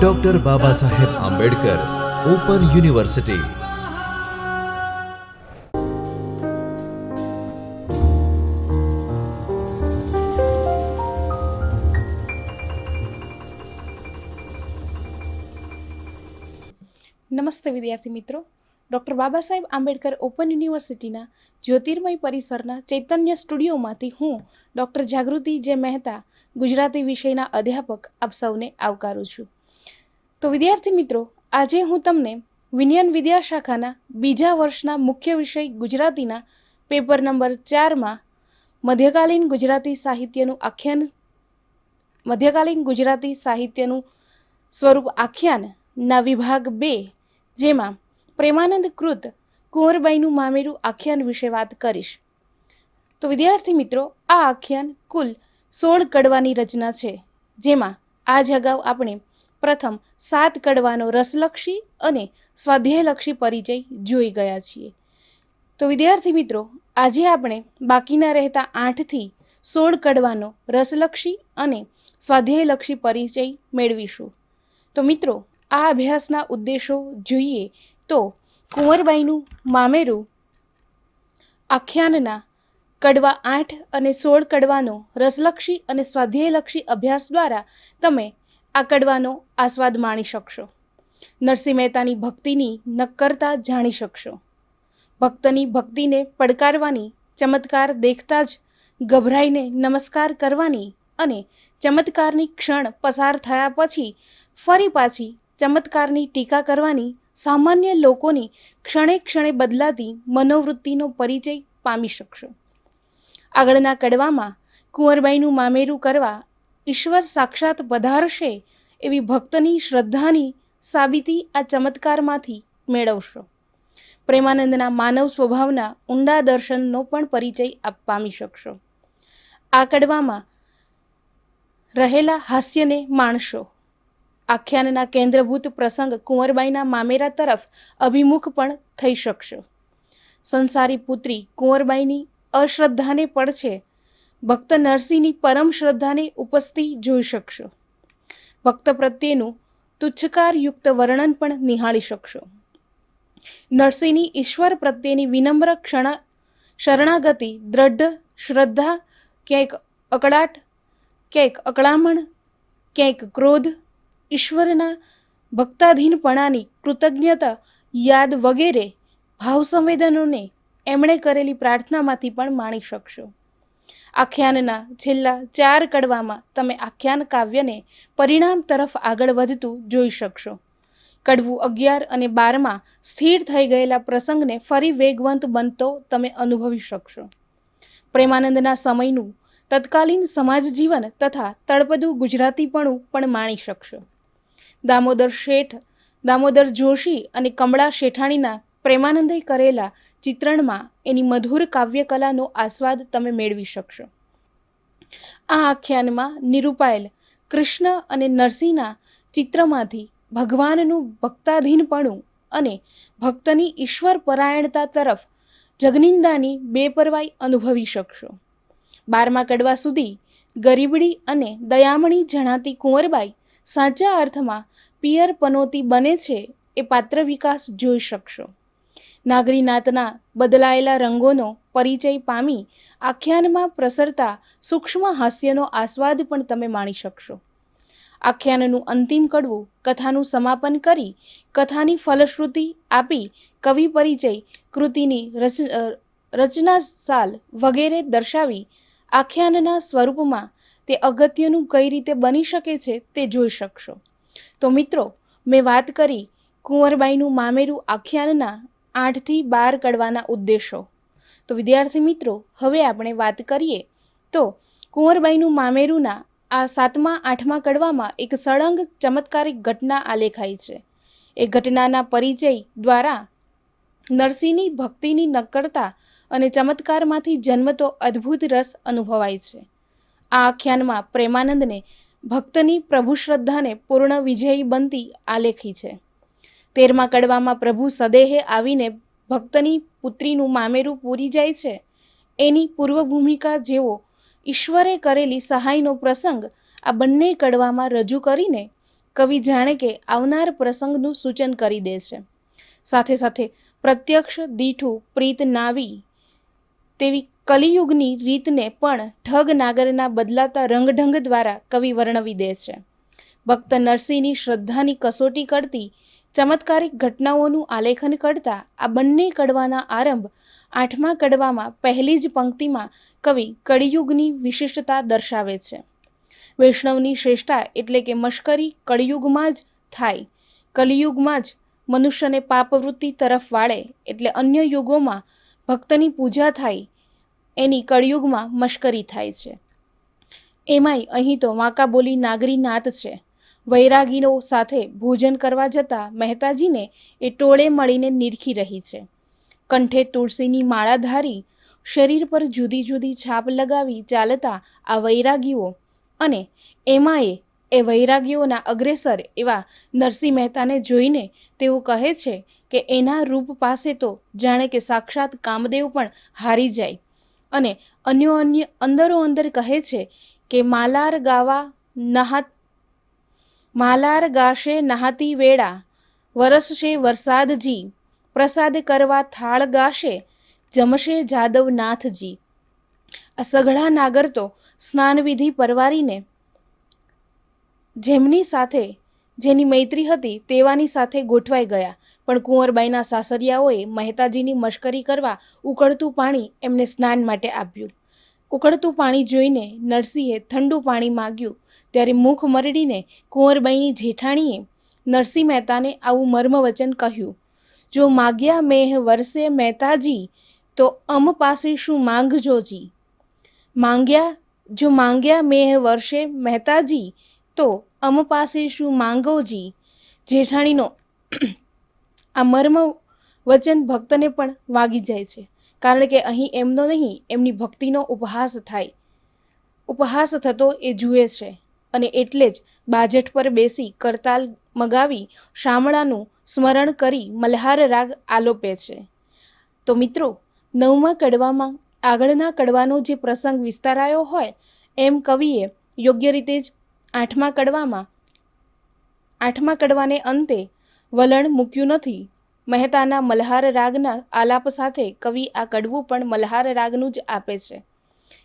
Doctor Baba Saheb Ambedkar open university. નમસ્તે વિદ્યાર્થી મિત્રો, ડૉક્ટર બાબા સાહેબ આંબેડકર ઓપન યુનિવર્સિટીના જ્યોતિર્મય પરિસરના ચૈતન્ય સ્ટુડિયોમાંથી હું ડૉક્ટર જાગૃતિ જે મહેતા ગુજરાતી વિષયના અધ્યાપક આપ સૌને આવકારું છું। તો વિદ્યાર્થી મિત્રો, આજે હું તમને વિનયન વિદ્યાશાખાના બીજા વર્ષના મુખ્ય વિષય ગુજરાતીના પેપર નંબર 4માં મધ્યકાલીન ગુજરાતી સાહિત્યનું સ્વરૂપ આખ્યાનના વિભાગ 2 જેમાં પ્રેમાનંદ કૃત કુંવરબાઈનું મામેરું આખ્યાન વિશે વાત કરીશ। તો વિદ્યાર્થી મિત્રો, આ આખ્યાન કુલ 16 કડવાની રચના છે, જેમાં આજ અગાઉ આપણે પ્રથમ 7 કડવાનો રસલક્ષી અને સ્વાધ્યાયલક્ષી પરિચય જોઈ ગયા છીએ। તો વિદ્યાર્થી મિત્રો, આજે આપણે બાકીના રહેતા 8 થી 16 કડવાનો રસલક્ષી અને સ્વાધ્યાયલક્ષી પરિચય મેળવીશું। તો મિત્રો, આ અભ્યાસના ઉદ્દેશો જોઈએ તો કુંવરબાઈનું મામેરું આખ્યાનના કડવા 8 અને 16 કડવાનો રસલક્ષી અને સ્વાધ્યાયલક્ષી અભ્યાસ દ્વારા તમે આ કડવાનો આસ્વાદ માણી શકશો, નરસિંહ મહેતાની ભક્તિની નક્કરતા જાણી શકશો, ભક્તની ભક્તિને પડકારવાની, ચમત્કાર દેખતા જ ગભરાઈને નમસ્કાર કરવાની અને ચમત્કારની ક્ષણ પસાર થયા પછી ફરી પાછી ચમત્કારની ટીકા કરવાની સામાન્ય લોકોની ક્ષણે ક્ષણે બદલાતી મનોવૃત્તિનો પરિચય પામી શકશો। આગળના કડવામાં કુંવરબાઈનું મામેરું કરવા ઈશ્વર સાક્ષાત પધારશે એવી ભક્તની શ્રદ્ધાની સાબિતી આ ચમત્કારમાંથી મેળવશો। પ્રેમાનંદના માનવ સ્વભાવના ઊંડા દર્શનનો પણ પરિચય પામી શકશો। આ કડવામાં રહેલા હાસ્યને માણશો। આખ્યાનના કેન્દ્રભૂત પ્રસંગ કુંવરબાઈના મામેરા તરફ અભિમુખ પણ થઈ શકશો। સંસારી પુત્રી કુંવરબાઈની અશ્રદ્ધાને પડછે ભક્ત નરસિંહની પરમ શ્રદ્ધાને ઉપસ્થિત જોઈ શકશો। ભક્ત પ્રત્યેનું તુચ્છકારયુક્ત વર્ણન પણ નિહાળી શકશો। નરસિંહની ઈશ્વર પ્રત્યેની વિનમ્ર શરણાગતિ, દ્રઢ શ્રદ્ધા, ક્યાંક અકળાટ, ક્યાંક અકળામણ, ક્યાંક ક્રોધ, ઈશ્વરના ભક્તાધીનપણાની કૃતજ્ઞતા યાદ વગેરે ભાવસંવેદનોને એમણે કરેલી પ્રાર્થનામાંથી પણ માણી શકશો। આખ્યાનના છેલ્લા 4 કડવામાં તમે આખ્યાન કાવ્યને પરિણામ તરફ આગળ વધતું જોઈ શકશો। કડવું 11 અને 12માં સ્થિર થઈ ગયેલા પ્રસંગને ફરી વેગવંત બનતો તમે અનુભવી શકશો। પ્રેમાનંદના સમયનું તત્કાલીન સમાજ જીવન તથા તળપદું ગુજરાતીપણું પણ માણી શકશો। દામોદર જોશી અને કમળા શેઠાણીના પ્રેમાનંદે કરેલા ચિત્રણમાં એની મધુર કાવ્યકલાનો આસ્વાદ તમે મેળવી શકશો। આ આખ્યાનમાં નિરૂપાયેલ કૃષ્ણ અને નરસિંહના ચિત્રમાંથી ભગવાનનું ભક્તાધીનપણું અને ભક્તની ઈશ્વર પરાયણતા તરફ જગનિંદાની બેપરવાઈ અનુભવી શકશો। 12મા કડવા સુધી ગરીબડી અને દયામણી જણાતી કુંવરબાઈ સાચા અર્થમાં પિયર પનોતી બને છે એ પાત્ર વિકાસ જોઈ શકશો। નાગરી નાતના બદલાયેલા રંગોનો પરિચય પામી આખ્યાનમાં પ્રસરતા સૂક્ષ્મ હાસ્યનો આસ્વાદ પણ તમે માણી શકશો। આખ્યાનનું અંતિમ કડવું કથાનું સમાપન કરી કથાની ફલશ્રુતિ આપી કવિ પરિચય, કૃતિની રચના સાલ વગેરે દર્શાવી આખ્યાનના સ્વરૂપમાં તે અગત્યનું કઈ રીતે બની શકે છે તે જોઈ શકશો। તો મિત્રો, મેં વાત કરી કુંવરબાઈનું મામેરું આખ્યાનના 8 થી 12 કડવાના ઉદ્દેશો। તો વિદ્યાર્થી મિત્રો, હવે આપણે વાત કરીએ તો કુંવરબાઈનું મામેરુંના આ 7મા 8મા કડવામાં એક સળંગ ચમત્કારિક ઘટના આલેખાઈ છે। એ ઘટનાના પરિચય દ્વારા નરસિંહની ભક્તિની નક્કરતા અને ચમત્કારમાંથી જન્મતો અદ્ભુત રસ અનુભવાય છે। આ આખ્યાનમાં પ્રેમાનંદને ભક્તની પ્રભુ શ્રદ્ધાને પૂર્ણ વિજયી બનતી આલેખી છે। 13મા કડવામાં પ્રભુ સદેહે આવીને ભક્તની પુત્રીનું મામેરું પૂરી જાય છે એની પૂર્વ ભૂમિકા જેવો ઈશ્વરે કરેલી સહાયનો પ્રસંગ આ બંને કડવામાં રજૂ કરીને કવિ જાણે કે આવનાર પ્રસંગનું સૂચન કરી દે છે. સાથે સાથે પ્રત્યક્ષ દીઠું પ્રીત નાવી તેવી કલિયુગની રીતને પણ ઠગ નાગરના બદલાતા રંગઢંગ દ્વારા કવિ વર્ણવી દે છે. ભક્ત નરસિંહની શ્રદ્ધાની કસોટી કરતી ચમત્કારિક ઘટનાઓનું આલેખન કરતા આ બંને કડવાના આરંભ 8મા કડવામાં પહેલી જ પંક્તિમાં કવિ કળિયુગની વિશિષ્ટતા દર્શાવે છે. વૈષ્ણવની શ્રેષ્ઠતા એટલે કે મશ્કરી કળિયુગમાં જ થાય, કલિયુગમાં જ મનુષ્યને પાપવૃત્તિ તરફ વાળે એટલે અન્ય યુગોમાં ભક્તની પૂજા થાય એની કળિયુગમાં મશ્કરી થાય છે. એમાંય અહીં તો વાંકા બોલી નાગરી નાત છે. વૈરાગીઓ સાથે ભોજન કરવા જતા મહેતાજીને એ ટોળે મળીને નિરખી રહી છે. કંઠે તુલસીની માળા ધારી, શરીર પર જુદી જુદી છાપ લગાવી ચાલતા આ વૈરાગીઓ અને એમાંય એ વૈરાગીઓના અગ્રેસર એવા નરસિંહ મહેતાને જોઈને તેઓ કહે છે કે એના રૂપ પાસે તો જાણે કે સાક્ષાત કામદેવ પણ હારી જાય અને અન્ય અંદરો અંદર કહે છે કે માલાર ગાશે નહાતી વેળા, વરસશે વરસાદજી, પ્રસાદ કરવા થાળ ગાશે, જમશે જાદવનાથજી. આ સઘળા નાગર તો સ્નાનવિધિ પરવારીને જેમની સાથે જેની મૈત્રી હતી તેવાની સાથે ગોઠવાઈ ગયા, પણ કુંવરબાઈના સાસરિયાઓએ મહેતાજીની મશ્કરી કરવા ઉકળતું પાણી એમને સ્નાન માટે આપ્યું. ઉકળતું પાણી જોઈને નરસિંહે ઠંડુ પાણી માગ્યું ત્યારે મુખ મરડીને કુંવરબાઈની જેઠાણીએ નરસિંહ મહેતાને આવું મર્મવચન કહ્યું, જો માગ્યા મેહ વરસે મહેતાજી, તો અમ પાસે શું માંગજોજી. માંગ્યા મેહ વર્ષે મહેતાજી, તો અમ પાસે શું માંગોજી. જેઠાણીનો આ મર્મ વચન ભક્તને પણ વાગી જાય છે, કારણ કે અહીં એમનો નહીં એમની ભક્તિનો ઉપહાસ થતો એ જુએ છે અને એટલે જ બાજટ પર બેસી કરતાલ મગાવી શામળાનું સ્મરણ કરી મલ્હાર રાગ આલોપે છે. તો મિત્રો, 9મા કડવામાં આગળના કડવાનો જે પ્રસંગ વિસ્તારાયો હોય એમ કવિએ યોગ્ય રીતે જ 8મા કડવાને અંતે વલણ મૂક્યું નથી. મહેતાના મલ્હાર રાગના આલાપ સાથે કવિ આ કડવું પણ મલ્હાર રાગનું જ આપે છે.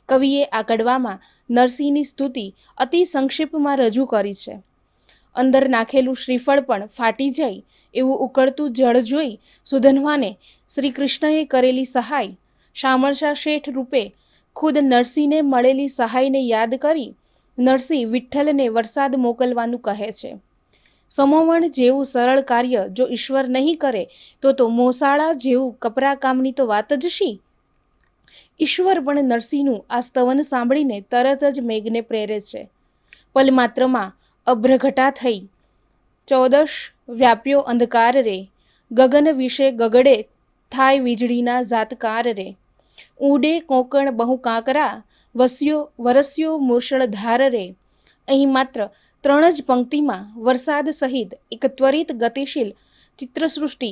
કવિએ આ કડવામાં નરસિંહની સ્તુતિ અતિ સંક્ષિપ્તમાં રજૂ કરી છે. અંદર નાખેલું શ્રીફળ પણ ફાટી જાય એવું ઉકળતું જળ જોઈ સુધન્વાને શ્રી કૃષ્ણએ કરેલી સહાય, શામળશા શેઠ રૂપે ખુદ નરસિંહને મળેલી સહાયને યાદ કરી નરસિંહ વિઠ્ઠલને વરસાદ મોકલવાનું કહે છે. સમોવણ જેવું સરળ કાર્ય જો ઈશ્વર નહીં કરે તો મોસાળા જેવું કપરા કામની તો વાત જ શી. ઈશ્વર પણ નરસિંહનું આ સ્તવન સાંભળીને તરત જ મેઘને પ્રેરે છે. પલમાત્રમાં અભ્રઘટા થઈ, 14 વ્યાપ્યો અંધકાર રે, ગગન વિશે ગગડે થાય વીજળીના ઝાતકાર રે, ઊડે કોકણ બહુ કાંકરા, વરસ્યો મૂર્છળધાર રે. અહીં માત્ર 3 જ પંક્તિમાં વરસાદ સહિત એક ત્વરિત ગતિશીલ ચિત્રસૃષ્ટિ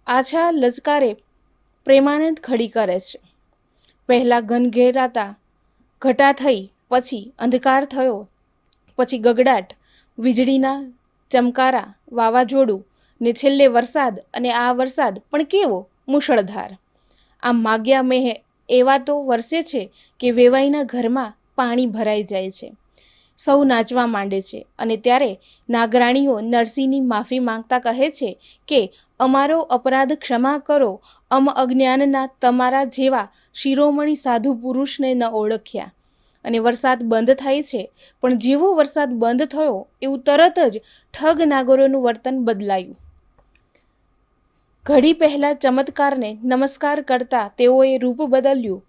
આછા લચકારે પ્રેમાનંદ ખડી કરે છે. પહેલાં ઘનઘેરાતા ઘટા થઈ, પછી અંધકાર થયો, પછી ગગડાટ, વીજળીના ચમકારા, વાવાઝોડું ને છેલ્લે વરસાદ, અને આ વરસાદ પણ કેવો મુશળધાર. આમ માગ્યા મેહ એવા તો વરસે છે કે વેવાઈના ઘરમાં પાણી ભરાઈ જાય છે. સૌ નાચવા માંડે છે અને ત્યારે નાગરાણીઓ નરસિંહની માફી માંગતા કહે છે કે અમારો અપરાધ ક્ષમા કરો, અમ અજ્ઞાનના તમારા જેવા શિરોમણી સાધુ પુરુષને ન ઓળખ્યા. અને વરસાદ બંધ થાય છે, પણ જેવો વરસાદ બંધ થયો એવું તરત જ ઠગ નાગરોનું વર્તન બદલાયું. ઘડી પહેલા ચમત્કારને નમસ્કાર કરતા તેઓએ રૂપ બદલ્યું.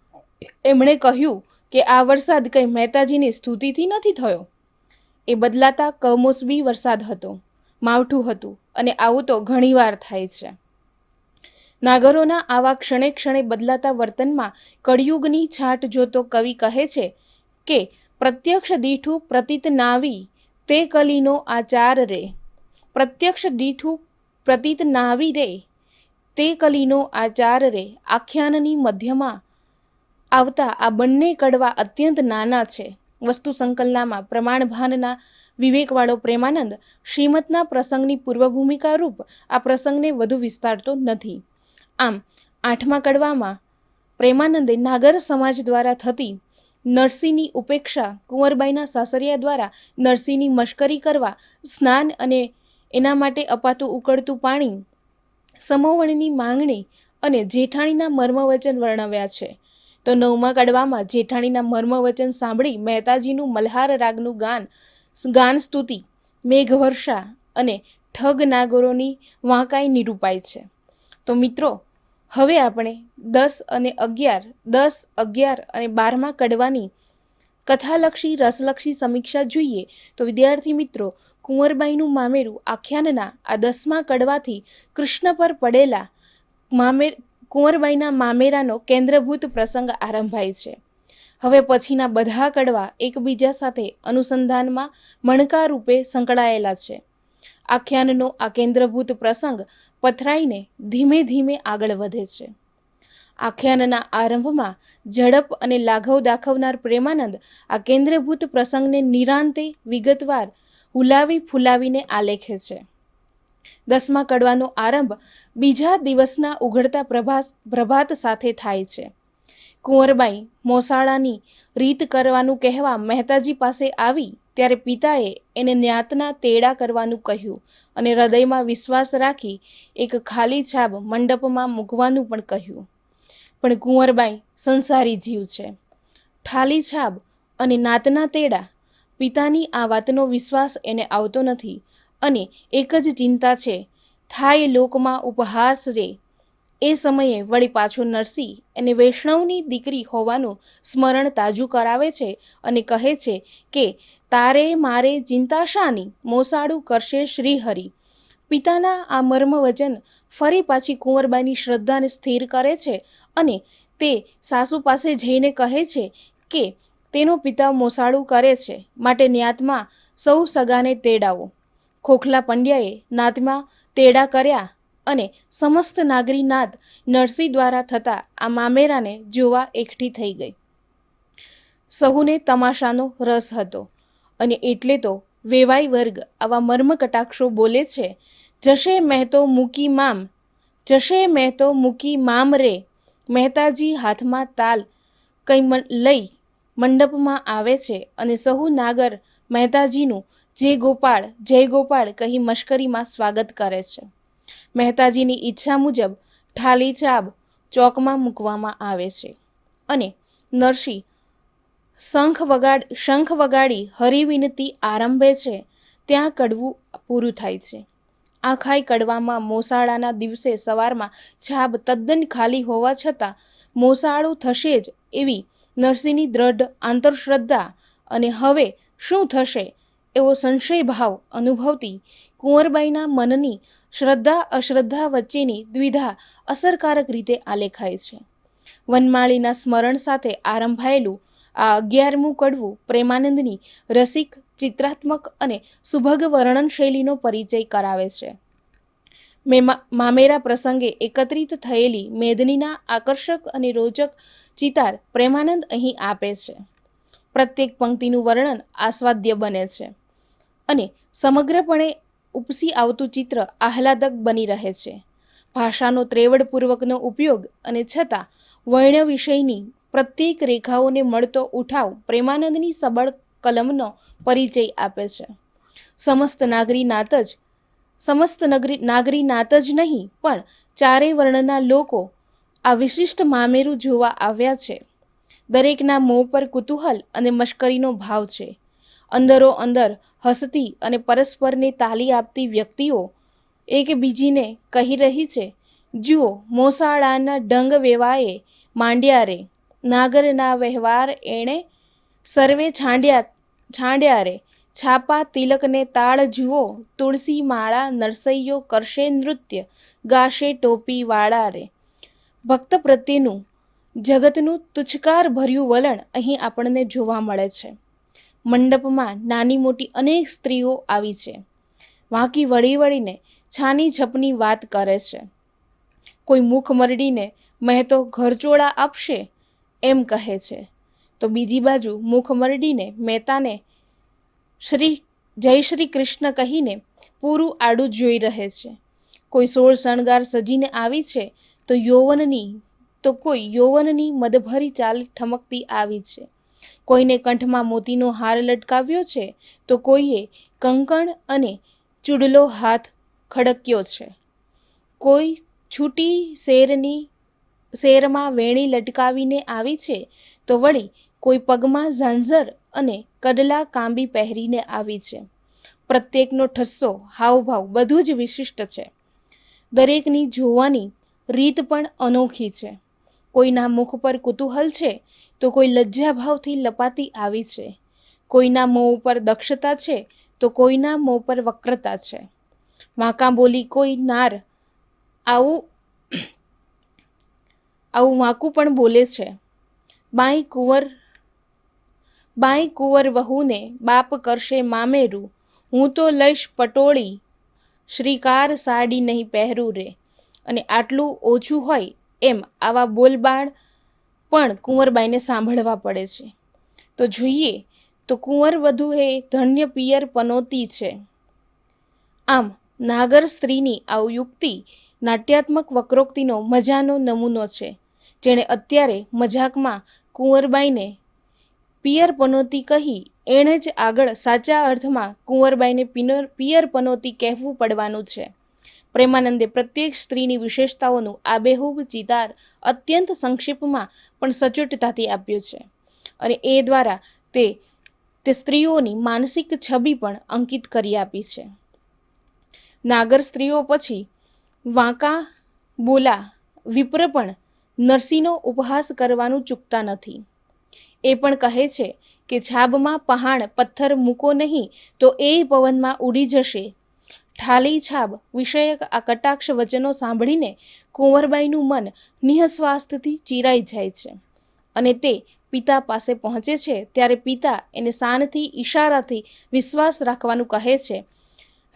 એમણે કહ્યું કે આ વરસાદ કંઈ મહેતાજીની સ્તુતિથી નથી થયો. એ બદલાતા કમોસમી વરસાદ હતો, માવઠું હતું, અને આવું તો ઘણીવાર થાય છે. નાગરોના આવા ક્ષણે ક્ષણે બદલાતા વર્તનમાં કળિયુગની છાંટ જોતો કવિ કહે છે કે પ્રત્યક્ષ દીઠું પ્રતીત નાવી, તે કલીનો આચાર રે. પ્રત્યક્ષ દીઠું પ્રતીત નાવી રે, તે કલીનો આચાર રે. આખ્યાનની મધ્યમાં આવતા આ બંને કડવા અત્યંત નાના છે. વસ્તુ સંકલનામાં પ્રમાણભાનના વિવેકવાળો પ્રેમાનંદ શ્રીમતના પ્રસંગની પૂર્વભૂમિકા રૂપ આ પ્રસંગને વધુ વિસ્તારતો નથી. આમ 8મા કડવામાં પ્રેમાનંદે નાગર સમાજ દ્વારા થતી નરસિંહની ઉપેક્ષા, કુંવરબાઈના સાસરિયા દ્વારા નરસિંહની મશ્કરી કરવા, સ્નાન અને એના માટે અપાતું ઉકળતું પાણી, સમોવણની માંગણી અને જેઠાણીના મર્મવચન વર્ણવ્યા છે. તો 9મા કડવામાં જેઠાણીના મર્મવચન સાંભળી મહેતાજીનું મલ્હાર રાગનું ગાન સ્તુતિ, મેઘવર્ષા અને ઠગ નાગરોની વાંકાઈ નિરૂપાય છે. તો મિત્રો, હવે આપણે 10 અને 12મા કડવાની કથાલક્ષી રસલક્ષી સમીક્ષા જોઈએ. તો વિદ્યાર્થી મિત્રો, કુંવરબાઈનું મામેરું આખ્યાનના આ 10મા કડવાથી કૃષ્ણ પર પડેલા કુંવરબાઈના મામેરાનો કેન્દ્રભૂત પ્રસંગ આરંભાય છે. હવે પછીના બધા કડવા એકબીજા સાથે અનુસંધાનમાં મણકા રૂપે સંકળાયેલા છે. આખ્યાનનો આ કેન્દ્રભૂત પ્રસંગ પથરાઈને ધીમે ધીમે આગળ વધે છે. આખ્યાનના આરંભમાં ઝડપ અને લાઘવ દાખવનાર પ્રેમાનંદ આ કેન્દ્રભૂત પ્રસંગને નિરાંતે વિગતવાર હુલાવી ફુલાવીને આલેખે છે. 10મા કડવાનો આરંભ બીજા દિવસના ઉઘડતા પ્રભાત સાથે થાય છે. કુંવરબાઈ મોસાળાની રીત કરવાનું કહેવા મહેતાજી પાસે આવી ત્યારે પિતાએ એને ન્યાતના તેડા કરવાનું કહ્યું અને હૃદયમાં વિશ્વાસ રાખી એક ખાલી છાબ મંડપમાં મૂકવાનું પણ કહ્યું. પણ કુંવરબાઈ સંસારી જીવ છે. ઠાલી છાબ અને નાતના તેડા, પિતાની આ વાતનો વિશ્વાસ એને આવતો નથી અને એક જ ચિંતા છે, થાય લોકમાં ઉપહાસ રે. એ સમયે વળી પાછો નરસિંહ એને વૈષ્ણવની દીકરી હોવાનું સ્મરણ તાજું કરાવે છે અને કહે છે કે તારે મારે ચિંતા શાની, મોસાળું કરશે શ્રીહરિ. પિતાના આ મર્મ વચન ફરી પાછી કુંવરબાઈની શ્રદ્ધાને સ્થિર કરે છે અને તે સાસુ પાસે જઈને કહે છે કે તેનો પિતા મોસાળું કરે છે, માટે ન્યાતમાં સૌ સગાને તેડાવો. ખોખલા પંડ્યાએ નાતમાં તેડા કર્યા અને સમસ્ત નાગરી નાત નરસિંહ દ્વારા થતા આ મામેરાને જોવા એકઠી થઈ ગઈ. સહુને તમાશાનો રસ હતો અને એટલે તો વેવાઈ વર્ગ આવા મર્મ કટાક્ષો બોલે છે, જશે મહેતો મૂકી મામ રે. મહેતાજી હાથમાં તાલ કઈ લઈ મંડપમાં આવે છે અને સહુ નાગર મહેતાજીનું જય ગોપાળ કહી મશ્કરીમાં સ્વાગત કરે છે. મહેતાજીની ઈચ્છા મુજબ ઠાલી ચાબ ચોકમાં મૂકવામાં આવે છે અને નરસિંહ શંખ વગાડી હરિવિનતી આરંભે છે. ત્યાં કડવું પૂરું થાય છે. આખાય કડવામાં મોસાળાના દિવસે સવારમાં છાબ તદ્દન ખાલી હોવા છતાં મોસાળું થશે જ એવી નરસિંહની દ્રઢ આંતરશ્રદ્ધા અને હવે શું થશે એવો સંશય ભાવ અનુભવતી કુંવરબાઈના મનની શ્રદ્ધા અશ્રદ્ધા વચ્ચેની દ્વિધા અસરકારક રીતે આલેખાય છે. વનમાળીના સ્મરણ સાથે આરંભાયેલું આ 11મું કડવું પ્રેમાનંદની રસિક, ચિત્રાત્મક અને સુભગ વર્ણન શૈલીનો પરિચય કરાવે છે. મામેરા પ્રસંગે એકત્રિત થયેલી મેદનીના આકર્ષક અને રોચક ચિતાર પ્રેમાનંદ અહીં આપે છે. પ્રત્યેક પંક્તિનું વર્ણન આસ્વાદ્ય બને છે અને સમગ્રપણે ઉપસી આવતું ચિત્ર આહલાદક બની રહે છે. ભાષાનો ત્રેવડપૂર્વકનો ઉપયોગ અને છતાં વર્ણ વિષયની પ્રત્યેક રેખાઓને મળતો ઉઠાવ પ્રેમાનંદની સબળ કલમનો પરિચય આપે છે. સમસ્ત નાગરી નાત જ નહીં પણ ચારેય વર્ણના લોકો આ વિશિષ્ટ મામેરું જોવા આવ્યા છે. દરેકના મોં પર કુતૂહલ અને મશ્કરીનો ભાવ છે. અંદરો અંદર હસતી અને પરસ્પરને તાલી આપતી વ્યક્તિઓ એકબીજીને કહી રહી છે, જુઓ મોસાળાના ડંગ વેવાએ માંડ્યા રે, નાગરના વ્યવહાર એણે સર્વે છાંડ્યા રે, છાપા તિલકને તાળ જુઓ, તુલસી માળા નરસૈયો કરશે નૃત્ય, ગાશે ટોપી વાળા રે. ભક્ત પ્રત્યેનું જગતનું તુચ્છકાર ભર્યું વલણ અહીં આપણને જોવા મળે છે. મંડપમાં નાની મોટી અનેક સ્ત્રીઓ આવી છે. વાંકી વળી વળીને છાની છપની વાત કરે છે. કોઈ મુખ મરડીને મહેતો ઘરચોળા આપશે એમ કહે છે. તો બીજી બાજુ મુખ મરડીને મહેતાને જય શ્રી કૃષ્ણ કહીને પૂરું આડું જોઈ રહે છે. કોઈ 16 શણગાર સજીને આવી છે તો કોઈ યૌવનની મદભરી ચાલ ઠમકતી આવી છે. કોઈને કંઠમાં મોતીનો હાર લટકાવ્યો છે તો કોઈએ કંકણ અને ચૂડલો હાથ ખડક્યો છે. કોઈ છૂટી શેરમાં વેણી લટકાવીને આવી છે તો વળી કોઈ પગમાં ઝાંઝર અને કડલા કાંબી પહેરીને આવી છે. પ્રત્યેકનો ઠસ્સો, હાવભાવ બધું જ વિશિષ્ટ છે. દરેકની જોવાની રીત પણ અનોખી છે. કોઈના મુખ પર કુતૂહલ છે તો કોઈ લજ્જાભાવથી લપાતી આવી છે. કોઈના મોં ઉપર દક્ષતા છે તો કોઈના મોં પર વક્રતા છે. વાંકા બોલી કોઈ નાર આવું વાંકું પણ બોલે છે. બાઈ કુંવર વહુને બાપ કરશે મામેરું, હું તો લઈશ પટોળી, શ્રીકાર સાડી નહીં પહેરું રે. અને આટલું ઓછું હોય એમ આવા બોલબાણ પણ કુંવરબાઈને સાંભળવા પડે છે. તો જોઈએ તો કુંવર વધુ એ ધન્ય પિયર પનોતી છે. આમ નાગર સ્ત્રીની આ યુક્તિ નાટ્યાત્મક વક્રોક્તિનો મજાનો નમૂનો છે, જેણે અત્યારે મજાકમાં કુંવરબાઈને પિયર પનોતી કહી એણે જ આગળ સાચા અર્થમાં કુંવરબાઈને પિયર પનોતી કહેવું પડવાનું છે. પ્રેમાનંદે પ્રત્યેક સ્ત્રીની વિશેષતાઓનું આબેહૂબ ચિતાર અત્યંત સંક્ષિપ્તમાં પણ સચોટતાથી આપ્યું છે, અને એ દ્વારા તે સ્ત્રીઓની માનસિક છબી પણ અંકિત કરી આપી છે. નાગર સ્ત્રીઓ પછી વાંકા બોલા વિપ્ર પણ નરસિંહનો ઉપહાસ કરવાનું ચૂકતા નથી. એ પણ કહે છે કે છાબમાં પહાણ પથ્થર મૂકો નહીં તો એ પવનમાં ઉડી જશે. ઠાલી છાબ વિષયક આ કટાક્ષ વચનો સાંભળીને કુંવરબાઈનું મન નિઃશ્વાસથી ચીરાઈ જાય છે, અને તે પિતા પાસે પહોંચે છે ત્યારે પિતા એને શાનથી ઈશારાથી વિશ્વાસ રાખવાનું કહે છે.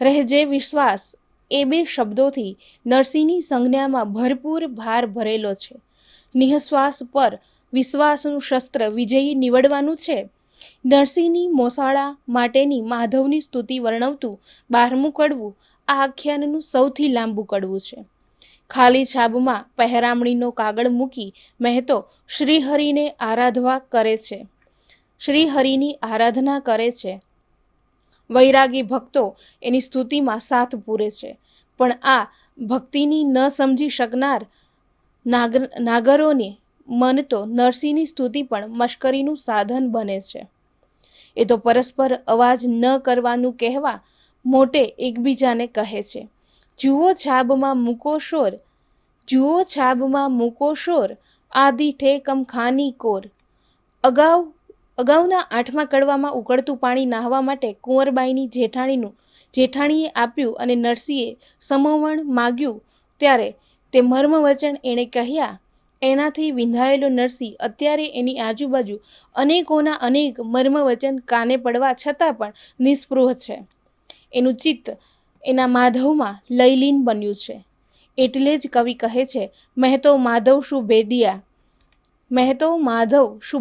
રહેજે વિશ્વાસ એ બે શબ્દોથી નરસિંહની સંજ્ઞામાં ભરપૂર ભાર ભરેલો છે. નિઃશ્વાસ પર વિશ્વાસનું શસ્ત્ર વિજયી નીવડવાનું છે. નરસિંહની મોસાળા માટેની માધવની સ્તુતિ વર્ણવતું 12મું કડવું આ આખ્યાનનું સૌથી લાંબુ કડવું છે. ખાલી છાબમાં પહેરામણીનો કાગળ મૂકી મહેતો શ્રીહરિની આરાધના કરે છે. વૈરાગી ભક્તો એની સ્તુતિમાં સાથ પૂરે છે, પણ આ ભક્તિની ન સમજી શકનાર નાગરોને મન તો નરસિંહની સ્તુતિ પણ મશ્કરીનું સાધન બને છે. એ તો પરસ્પર અવાજ ન કરવાનું કહેવા મોટે એકબીજાને કહે છે. જુઓ છાબમાં મૂકો શોર, આદિ ઠેકમ ખાની કોર. અગાઉના 8મા કડવામાં ઉકળતું પાણી નાહવા માટે કુંવરબાઈની જેઠાણીએ આપ્યું અને નરસિંહે સમવણ માગ્યું ત્યારે તે મર્મવચન એણે કહ્યા. એનાથી વિંધાયેલો નરસિંહ અત્યારે એની આજુબાજુ અનેકોના અનેક મર્મવચન કાને પડવા છતાં પણ નિસ્પૃહ છે. એનું ચિત્ત એના માધવમાં લયલીન બન્યું છે. એટલે જ કવિ કહે છે, મહેતો માધવ શું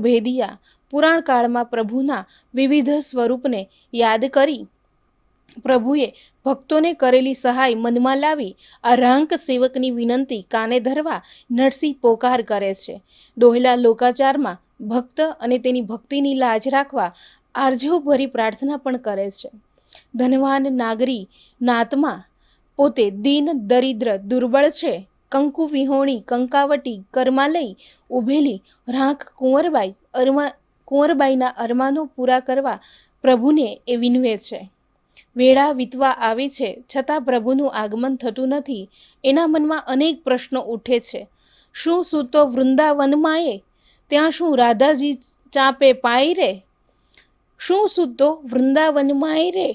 ભેદિયા. પુરાણ કાળમાં પ્રભુના વિવિધ સ્વરૂપને યાદ કરી પ્રભુએ ભક્તોને કરેલી સહાય મનમાં લાવી આ રાંક સેવકની વિનંતી કાને ધરવા નરસિંહ પોકાર કરે છે. દોહલા લોકાચારમાં ભક્ત અને તેની ભક્તિની લાજ રાખવા આર્જવભરી પ્રાર્થના પણ કરે છે. ધનવાન નાગરી નાતમાં પોતે દીન દરિદ્ર દુર્બળ છે. કંકુ વિહોણી કંકાવટી કરમાં લઈ ઉભેલી રાંક કુંવરબાઈના અરમાનો પૂરા કરવા પ્રભુને એ વિનવે છે. વેળા વીતવા આવી છે છતાં પ્રભુનું આગમન થતું નથી. એના મનમાં અનેક પ્રશ્નો ઉઠે છે. શું સૂતો વૃંદાવનમાંએ, ત્યાં શું રાધાજી ચાપે પાઈ રે? શું સૂતો વૃંદાવનમાંએ રે,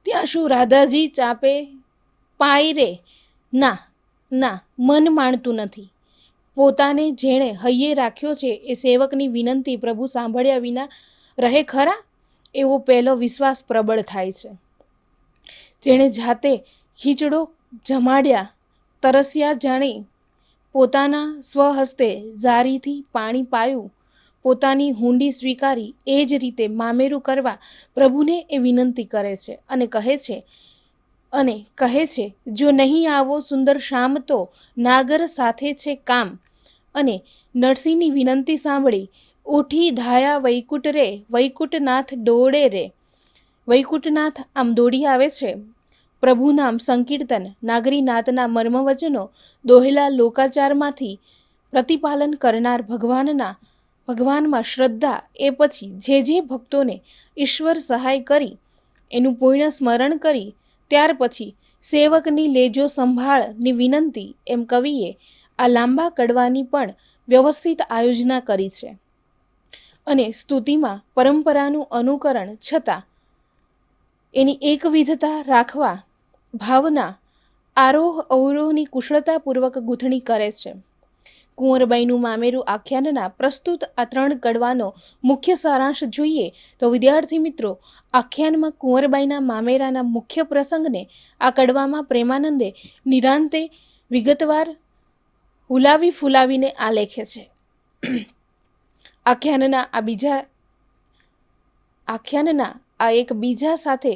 ત્યાં શું રાધાજી ચાપે પાઈ રે? ના, મન માનતું નથી. પોતાને જેણે હૈયે રાખ્યો છે એ સેવકની વિનંતી પ્રભુ સાંભળ્યા વિના રહે ખરા? એવો પહેલો વિશ્વાસ પ્રબળ થાય છે. જેણે જાતે ખીચડો જમાડ્યા તરસ્યા જાણી પોતાના સ્વહસ્તે ઝારીથી પાણી પાયું, પોતાની હુંડી સ્વીકારી એ જ રીતે મામેરું કરવા પ્રભુને એ વિનંતી કરે છે અને કહે છે જો નહીં આવો સુંદર શામ તો નાગર સાથે છે કામ. અને નરસિંહની વિનંતી સાંભળી ઉઠી ધાયા વૈકુંઠ રે, વૈકુંઠનાથ દોડે રે. વૈકુંઠનાથ આમ દોડી આવે છે. પ્રભુ નામ સંકીર્તન, નાગરીનાથના મર્મવચનો, દોહેલા લોકાચારમાંથી પ્રતિપાલન કરનાર ભગવાનમાં શ્રદ્ધા, એ પછી જે ભક્તોને ઈશ્વર સહાય કરી એનું પુણ્ય સ્મરણ કરી ત્યાર પછી સેવકની લેજો સંભાળની વિનંતી, એમ કવિએ આ લાંબા કડવાની પણ વ્યવસ્થિત આયોજના કરી છે. અને સ્તુતિમાં પરંપરાનું અનુકરણ છતાં એની એકવિધતા રાખવા ભાવના આરોહ અવરોહની કુશળતાપૂર્વક ગૂંથણી કરે છે. કુંવરબાઈનું મામેરું આખ્યાનના પ્રસ્તુત આ 3 કડવાનો મુખ્ય સારાંશ જોઈએ તો વિદ્યાર્થી મિત્રો, આખ્યાનમાં કુંવરબાઈના મામેરાના મુખ્ય પ્રસંગને આ કડવામાં પ્રેમાનંદે નિરાંતે વિગતવાર હુલાવી ફુલાવીને આલેખે છે. આખ્યાનના આ એક બીજા સાથે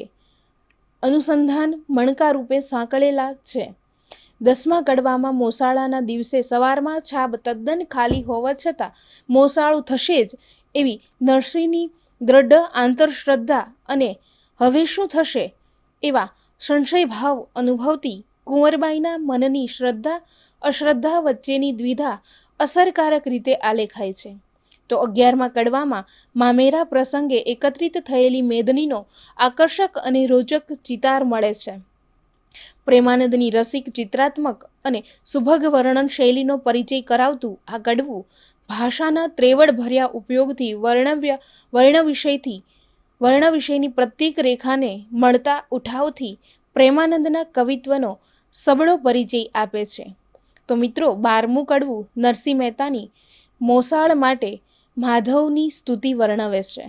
અનુસંધાન મણકા રૂપે સાંકળેલા છે. 10મા કડવામાં મોસાળાના દિવસે સવારમાં છાબ તદ્દન ખાલી હોવા છતાં મોસાળું થશે જ એવી નરસિંહની દ્રઢ આંતરશ્રદ્ધા અને હવે શું થશે એવા સંશયભાવ અનુભવતી કુંવરબાઈના મનની શ્રદ્ધા અશ્રદ્ધા વચ્ચેની દ્વિધા અસરકારક રીતે આલેખાય છે. તો 11મા કડવામાં મામેરા પ્રસંગે એકત્રિત થયેલી મેદનીનો આકર્ષક અને રોચક ચિતાર મળે છે. પ્રેમાનંદની રસિક ચિત્રાત્મક અને સુભગ વર્ણન શૈલીનો પરિચય કરાવતું આ કડવું ભાષાના ત્રેવડ ભર્યા ઉપયોગથી વર્ણ વિષયની પ્રત્યેક રેખાને મળતા ઉઠાવથી પ્રેમાનંદના કવિત્વનો સબળો પરિચય આપે છે. તો મિત્રો, 12મું કડવું નરસિંહ મહેતાની મોસાળ માટે માધવની સ્તુતિ વર્ણવે છે.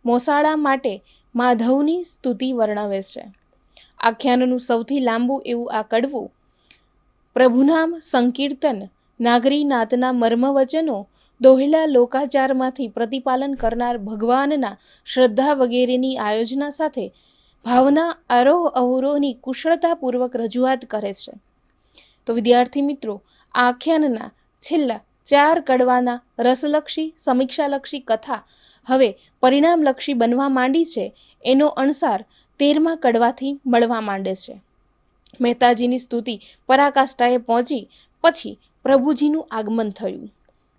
મોસાળા માટે માધવની સ્તુતિ વર્ણવે છે. આખ્યાનનું સૌથી લાંબુ એવું આ કડવું પ્રભુનામ સંકીર્તન, નાગરીનાથના મર્મવચનો, દોહેલા લોકાચારમાંથી પ્રતિપાલન કરનાર ભગવાનના શ્રદ્ધા વગેરેની આયોજના સાથે ભાવના આરોહ અવરોહની કુશળતાપૂર્વક રજૂઆત કરે છે. તો વિદ્યાર્થી મિત્રો, આ આખ્યાનના છેલ્લા 4 કડવાના રસલક્ષી, સમીક્ષાલક્ષી કથા હવે પરિણામલક્ષી બનવા માંડી છે એનો અણસાર 13મા કડવાથી મળવા માંડે છે. મહેતાજીની સ્તુતિ પરાકાષ્ઠાએ પહોંચી પછી પ્રભુજીનું આગમન થયું.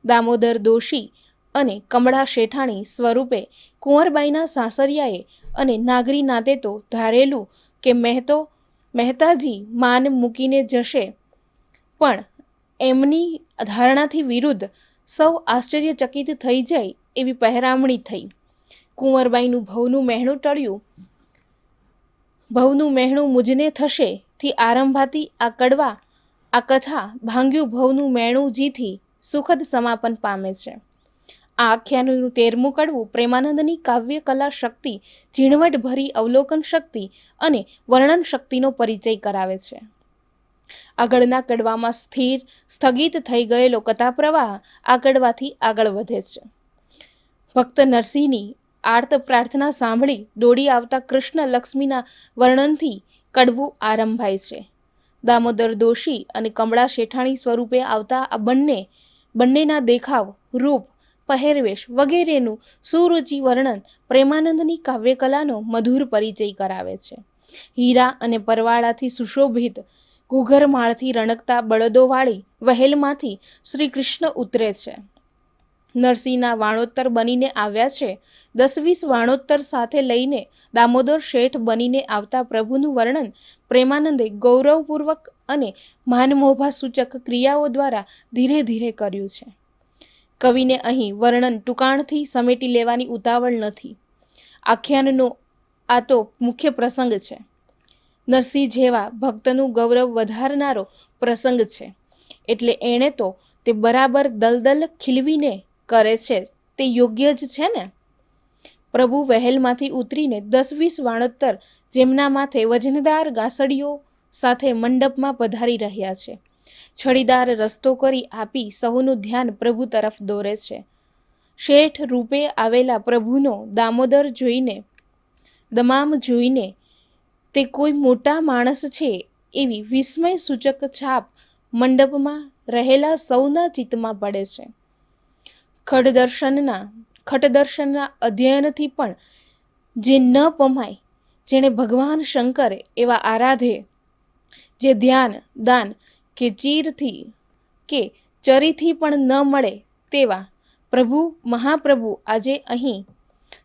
દામોદર દોશી અને કમળા શેઠાણી સ્વરૂપે કુંવરબાઈના સાસરિયાએ અને નાગરીનાથે તો ધારેલું કે મહેતાજી માન મૂકીને જશે, પણ એમની ધારણાથી વિરુદ્ધ સૌ આશ્ચર્યચકિત થઈ જાય એવી પહેરામણી થઈ. કુંવરબાઈનું ભવનું મહેણું મુજને થશે થી આરંભાતી આ કથા ભાંગ્યું ભવનું મેણું જીથી સુખદ સમાપન પામે છે. આ આખ્યાનનું 13મું કડવું પ્રેમાનંદની કાવ્ય કલા શક્તિ, ઝીણવટ ભરી અવલોકન શક્તિ અને વર્ણન શક્તિનો પરિચય કરાવે છે. આગળના કડવામાં સ્થગિત થઈ ગયેલો કથા પ્રવાહ આ કડવાથી આગળ વધે છે. ભક્ત નરસિંહની આર્ત પ્રાર્થના સાંભળી દોડી આવતા કૃષ્ણ લક્ષ્મીના વર્ણનથી કડવું આરંભાય છે. દામોદર દોશી અને કમળા શેઠાણી સ્વરૂપે આવતા આ બંનેના દેખાવ, રૂપ, પહેરવેશ વગેરેનું સુરુચિ વર્ણન પ્રેમાનંદની કાવ્યકલાનો મધુર પરિચય કરાવે છે. હીરા અને પરવાળાથી સુશોભિત ઘૂઘરમાળથી રણકતા બળદોવાળી વહેલમાંથી શ્રી કૃષ્ણ ઉતરે છે. નરસિંહના વાણોત્તર બનીને આવ્યા છે. 10-20 વાણોત્તર સાથે લઈને દામોદર શેઠ બનીને આવતા પ્રભુનું વર્ણન પ્રેમાનંદે ગૌરવપૂર્વક અને માનમોભા સૂચક ક્રિયાઓ દ્વારા ધીરે ધીરે કર્યું છે. કવિને અહીં વર્ણન ટૂંકાણથી સમેટી લેવાની ઉતાવળ નથી. આખ્યાનનો આ તો મુખ્ય પ્રસંગ છે. નરસિંહ જેવા ભક્તનું ગૌરવ વધારનારો પ્રસંગ છે, એટલે એણે તો તે બરાબર દલદલ ખીલવીને કરે છે તે યોગ્ય જ છે ને. પ્રભુ વહેલમાંથી ઉતરીને 10-20 વાણોત્તર જેમના માથે વજનદાર ગાંસડીઓ સાથે મંડપમાં પધારી રહ્યા છે. છડીદાર રસ્તો કરી આપી સહુનું ધ્યાન પ્રભુ તરફ દોરે છે. શેઠ રૂપે આવેલા પ્રભુનો દમામ જોઈને તે કોઈ મોટા માણસ છે એવી વિસ્મય સૂચક છાપ મંડપમાં રહેલા સૌના ચિત્તમાં પડે છે. ખટદર્શનના અધ્યયનથી પણ જે ન પમાય, જેણે ભગવાન શંકર એવા આરાધે, જે ધ્યાન, દાન કે ચરીથી પણ ન મળે તેવા મહાપ્રભુ આજે અહીં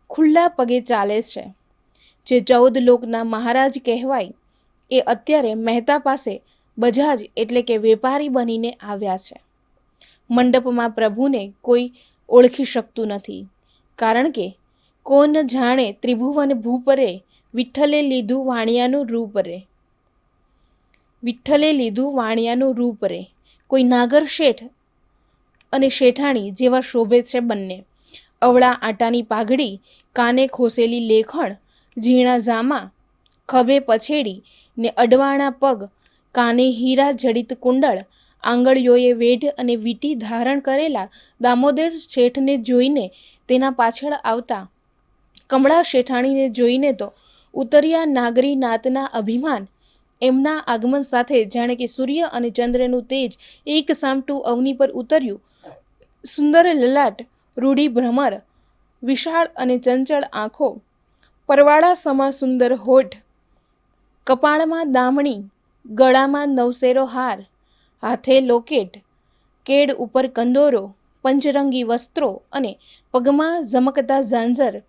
ખુલ્લા પગે ચાલે છે. જે 14 લોકના મહારાજ કહેવાય એ અત્યારે મહેતા પાસે બજાજ એટલે કે વેપારી બનીને આવ્યા છે. મંડપમાં પ્રભુને કોઈ ઓળખી શકતું નથી, કારણ કે કોન જાણે ત્રિભુવન ભૂપરે વિઠ્ઠલે લીધું વાણિયાનું રૂપ રે. કોઈ નાગર શેઠ અને શેઠાણી જેવા શોભે છે બંને. અવળા આટાની પાઘડી, કાને ખોસેલી લેખણ, ઝીણા જામા, ખભે પછેડી ને અડવાણા પગ, કાને હીરા જડિત કુંડળ, આંગળીઓએ વેઢ અને વીંટી ધારણ કરેલા દામોદર શેઠને જોઈને, તેના પાછળ આવતા કમળા શેઠાણીને જોઈને તો ઉતર્યા નાગરી નાતના અભિમાન. એમના આગમન સાથે જાણે કે સૂર્ય અને ચંદ્રનું તેજ એક સામટું અવની પર ઉતર્યું. સુંદર લલાટ, રૂડી ભ્રમર, વિશાળ અને ચંચળ આંખો, પરવાળા સમા સુંદર હોઠ, કપાળમાં દામણી, ગળામાં નવસેરો હાર, હાથે લોકેટ, કેડ ઉપર કંદોરો, પંચરંગી વસ્ત્રો અને પગમાં ઝમકતા ઝાંઝર,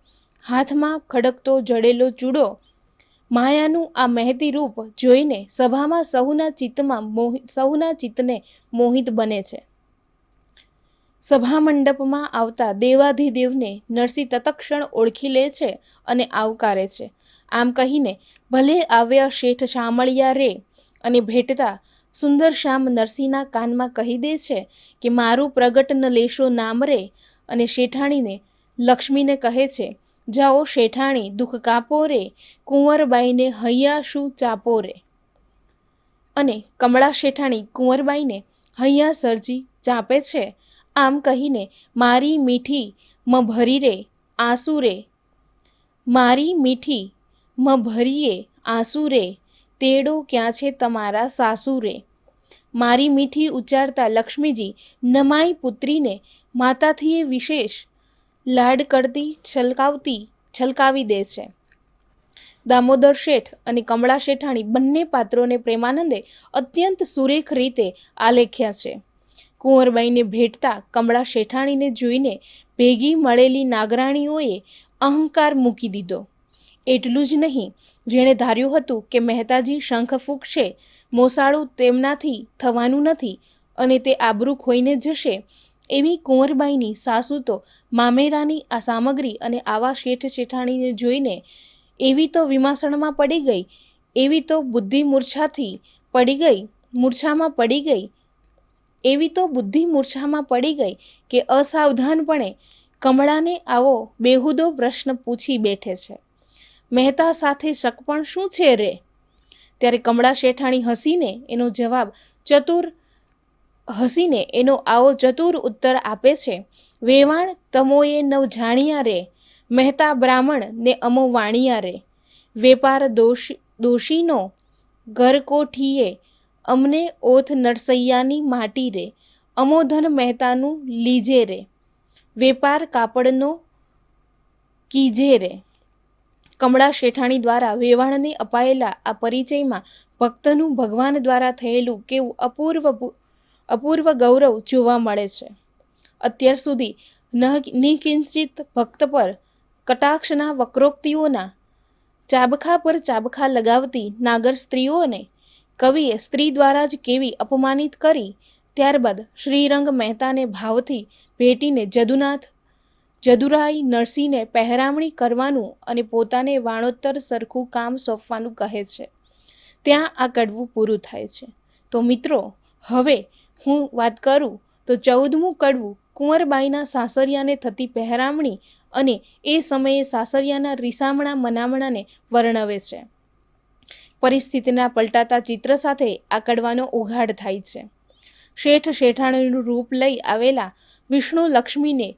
હાથમાં ખડકતો જડેલો ચૂડો. માયાનું આ મહેતી રૂપ જોઈને સભામાં સહુના ચિત્તને મોહિત બને છે. સભા મંડપમાં આવતા દેવાધિદેવને નરસિંહ તત્ક્ષણ ઓળખી લે છે અને આવકારે છે. આમ કહીને ભલે આવ્યા શેઠ શામળિયા રે અને ભેટતા સુંદર શ્યામ નરસિંહના કાનમાં કહી દે છે કે મારું પ્રગટ ન લેશો નામ રે. અને શેઠાણીને લક્ષ્મીને કહે છે, જાઓ શેઠાણી દુઃખ કાપો રે, કુંવરબાઈને હૈયા શું ચાપો રે. અને કમળા શેઠાણી કુંવરબાઈને હૈયા સરજી ચાપે છે. આમ કહીને મારી મીઠી મ ભરી રે આંસુ રે, મારી મીઠી મ ભરીએ આંસુ રે, તેડો ક્યાં છે તમારા સાસુ રે. મારી મીઠી ઉચ્ચારતા લક્ષ્મીજી નમાઈ પુત્રીને માતાથી એ વિશેષ લાડ કરતી છલકાવી દે છે. દામોદર શેઠ અને કમળા શેઠાણી બંને પાત્રોને પ્રેમાનંદે અત્યંત સુરેખ રીતે આલેખ્યા છે. કુંવરબાઈને ભેટતા કમળા શેઠાણીને જોઈને ભેગી મળેલી નાગરાણીઓએ અહંકાર મૂકી દીધો. એટલું જ નહીં, જેણે ધાર્યું હતું કે મહેતાજી શંખ ફૂંકશે, મોસાળું તેમનાથી થવાનું નથી અને તે આબરૂ ખોઈને જશે, એવી કુંવરબાઈની સાસુ તો મામેરાની આ સામગ્રી અને આવા શેઠ શેઠાણીને જોઈને એવી તો વિમાસણમાં પડી ગઈ, એવી તો બુદ્ધિ મૂર્છામાં પડી ગઈ કે અસાવધાનપણે કમળાને આવો બેહુદો પ્રશ્ન પૂછી બેઠે છે. મહેતા સાથે શકપણ શું છે રે? ત્યારે કમળા શેઠાણી હસીને એનો આવો ચતુર ઉત્તર આપે છે, વેવાણ તમોએ નવ જાણ્યા રે, મહેતા બ્રાહ્મણ ને અમો વાણિયા રે. વેપાર દોષીનો ઘર કોઠીએ, અમને ઓથ નરસૈયાની માટી રે, અમો ધન મહેતાનું લીજે રે, વેપાર કાપડનો કીજે રે. કમળા શેઠાણી દ્વારા વેવાણને અપાયેલા આ પરિચયમાં ભક્તનું ભગવાન દ્વારા થયેલું કેવું અપૂર્વ ગૌરવ જોવા મળે છે. અત્યાર સુધી નિકિંચિત ભક્ત પર કટાક્ષના વક્રોક્તિઓના ચાબખા પર ચાબખા લગાવતી નાગર સ્ત્રીઓને કવિએ સ્ત્રી દ્વારા જ કેવી અપમાનિત કરી. ત્યારબાદ શ્રીરંગ મહેતાને ભાવથી ભેટીને જદુરાઈ નરસિંહને પહેરામણી કરવાનું અને પોતાને વાણોત્તર સરખું કામ સોંપવાનું કહે છે. ત્યાં આ કડવું પૂરું થાય છે. તો મિત્રો, હવે હું વાત કરું તો 14મું કડવું કુંવરબાઈના સાસરિયાને થતી પહેરામણી અને એ સમયે સાસરિયાના રીસામણા મનામણાને વર્ણવે છે. પરિસ્થિતિના પલટાતા ચિત્ર સાથે આ કડવાનો ઉઘાડ થાય છે. શેઠ શેઠાણીનું રૂપ લઈ આવેલા વિષ્ણુ લક્ષ્મીને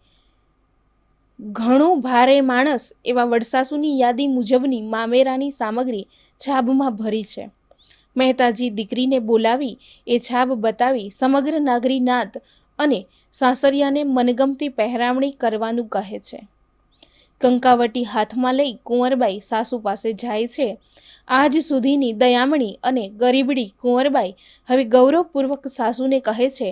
ઘણો ભારે માણસ એવા વડસાસુની યાદી મુજબની મામેરાની સામગ્રી છાબમાં ભરી છે. મહેતાજી દીકરીને બોલાવી એ છાબ બતાવી સમગ્ર નાગરી નાત અને સાસરિયાને મનગમતી પહેરામણી કરવાનું કહે છે. કંકાવટી હાથમાં લઈ કુંવરબાઈ સાસુ પાસે જાય છે. આજ સુધીની દયામણી અને ગરીબડી કુંવરબાઈ હવે ગૌરવપૂર્વક સાસુને કહે છે,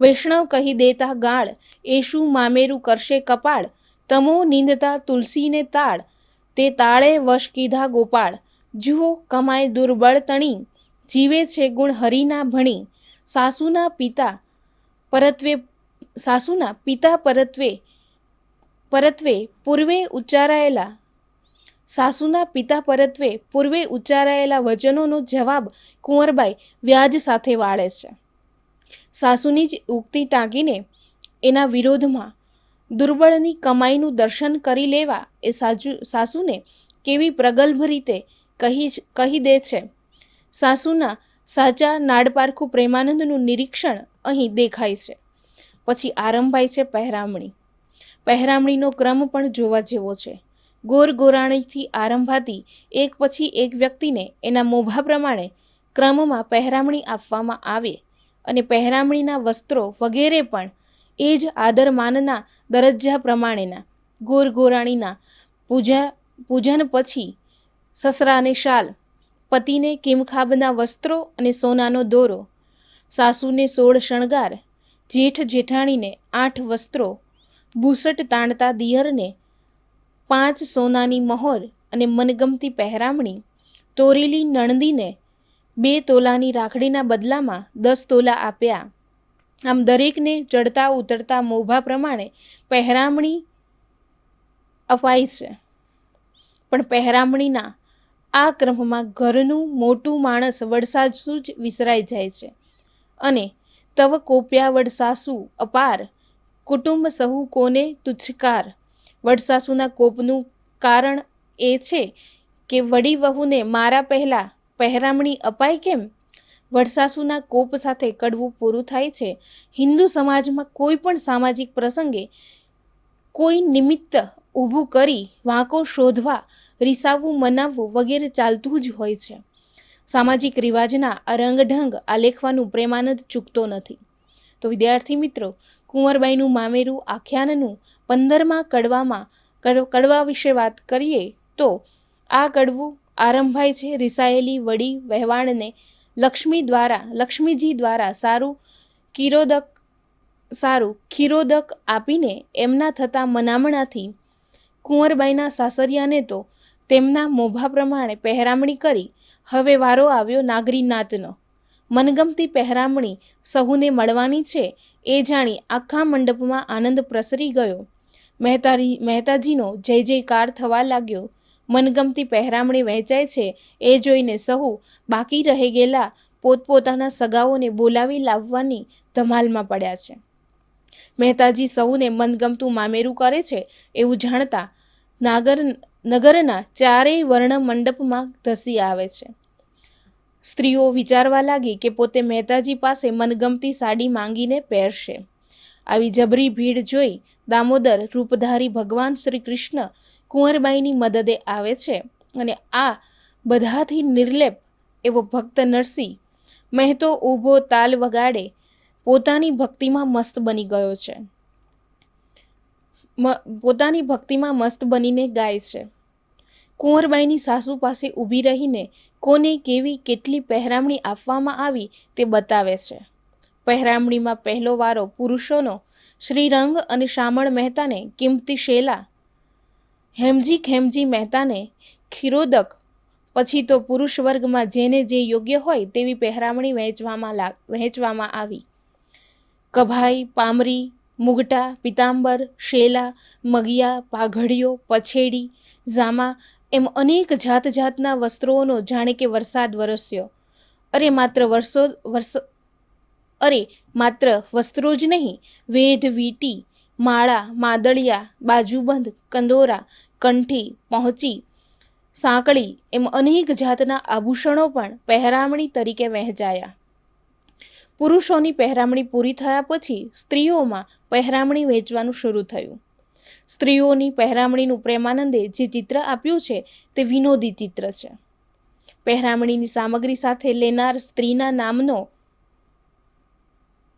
વૈષ્ણવ કહી દેતા ગાળ, એ શું મામેરું કરશે કપાળ, તમો નિંદતા તુલસીને તાળ, તે તાળે વશ કીધા ગોપાળ, જુઓ કમાય દુર્બળ તણી, જીવે છે ગુણ હરિના ભણી, સાસુના પિતા પરત્વે પૂર્વે ઉચ્ચારાયેલા વચનોનો જવાબ કુંવરબાઈ વ્યાજ સાથે વાળે છે. સાસુની જ ઉક્તિ ટાંકીને એના વિરોધમાં દુર્બળની કમાઈનું દર્શન કરી લેવા એ સાસુને કેવી પ્રગલ્ભ રીતે કહી દે છે. સાસુના સાચા નાડપારખું પ્રેમાનંદનું નિરીક્ષણ અહીં દેખાય છે. પછી આરંભાય છે પહેરામણી. પહેરામણીનો ક્રમ પણ જોવા જેવો છે. ગોરાણીથી આરંભાતી એક પછી એક વ્યક્તિને એના મોભા પ્રમાણે ક્રમમાં પહેરામણી આપવામાં આવે અને પહેરામણીના વસ્ત્રો વગેરે પણ એ જ આદરમાનના દરજ્જા પ્રમાણેના. ગોરાણીના પૂજન પછી સસરાને શાલ, પતિને કિમખાબના વસ્ત્રો અને સોનાનો દોરો, સાસુને 16 શણગાર, જેઠાણીને 8 વસ્ત્રો, બુસટ તાણતા દિયરને 5 સોનાની મહોર અને મનગમતી પહેરામણી, તોરેલી નણંદીને 2 તોલાની રાખડીના બદલામાં 10 તોલા આપ્યા. આમ દરેકને ચડતા ઉતરતા મોભા પ્રમાણે પહેરામણી અપાય છે. પણ પહેરામણીના આ ક્રમમાં ઘરનું મોટું માણસ વડસાસુ જ વિસરાઈ જાય છે અને તવ કોપ્યા વડસાસુ અપાર, કુટુંબ સહુ કોને તુચ્છકાર. વડસાસુના કોપનું કારણ એ છે કે વડી વહુને મારા પહેલાં પહેરામણી અપાય કેમ? વડસાસુના કોપ સાથે કડવું પૂરું થાય છે. હિન્દુ સમાજમાં કોઈ પણ સામાજિક પ્રસંગે કોઈ નિમિત્ત ઊભું કરી વાંકો શોધવા, રીસાવવું, મનાવવું વગેરે ચાલતું જ હોય છે. સામાજિક રિવાજના આ રંગઢંગ આલેખવાનું પ્રેમાનંદ ચૂકતો નથી. તો વિદ્યાર્થી મિત્રો, કુંવરબાઈનું મામેરું આખ્યાનનું 15મા કડવા વિશે વાત કરીએ તો આ કડવું આરંભાય છે રીસાયેલી વડી વહેવાણને લક્ષ્મીજી દ્વારા સારું ખીરોદક આપીને એમના થતા મનામણાથી કુંવરબાઈના સાસરિયાને તો તેમના મોભા પ્રમાણે પહેરામણી કરી. હવે વારો આવ્યો નાગરી નાતનો. મનગમતી પહેરામણી સહુને મળવાની છે એ જાણી આખા મંડપમાં આનંદ પ્રસરી ગયો. મહેતાજીનો જય જયકાર થવા લાગ્યો. મનગમતી પહેરામણી વહેંચાય છે એ જોઈને સહુ બાકી રહી ગયેલા પોતપોતાના સગાઓને બોલાવી લાવવાની ધમાલમાં પડ્યા છે. મહેતાજી સહુને મનગમતું મામેરું કરે છે એવું જાણતા નગરના ચારેય વર્ણ મંડપમાં ધસી આવે છે. સ્ત્રીઓ વિચારવા લાગી કે પોતે મહેતાજી પાસે મનગમતી સાડી માંગીને પહેરશે. આવી જબરી ભીડ જોઈ દામોદર રૂપધારી ભગવાન શ્રી કૃષ્ણ કુંવરબાઈની મદદે આવે છે અને આ બધાથી નિર્લેપ એવો ભક્ત નરસિંહ મહેતો ઊભો તાલ વગાડે પોતાની ભક્તિમાં મસ્ત બની ગયો છે. પોતાની ભક્તિમાં મસ્ત બનીને ગાય છે. કુંવરબાઈની સાસુ પાસે ઊભી રહીને કોને કેવી કેટલી પહેરામણી આપવામાં આવી તે બતાવે છે. પહેરામણીમાં પહેલો વારો પુરુષોનો શ્રીરંગ અને શામળ મહેતાને કિંમતી શેલા, હેમજી મહેતાને ખીરોદક, પછી તો પુરુષ વર્ગમાં જેને જે યોગ્ય હોય તેવી પહેરામણી વહેંચવામાં આવી. કભાઈ, પામરી, મુગટા, પિતાંબર, શેલા, મગિયા, પાઘડીઓ, પછેડી, ઝામા એમ અનેક જાતના વસ્ત્રોનો જાણે કે વરસાદ વરસ્યો. માત્ર વસ્ત્રો જ નહીં, વેઢ, વીંટી, માળા, માદળિયા, બાજુબંધ, કંદોરા, કંઠી, પહોંચી, સાંકળી એમ અનેક જાતના આભૂષણો પણ પહેરામણી તરીકે વહેંચાયા. પુરુષોની પહેરામણી પૂરી થયા પછી સ્ત્રીઓમાં પહેરામણી વહેંચવાનું શરૂ થયું. સ્ત્રીઓની પહેરામણીનું પ્રેમાનંદે જે ચિત્ર આપ્યું છે તે વિનોદી ચિત્ર છે. પહેરામણીની સામગ્રી સાથે લેનાર સ્ત્રીના નામનો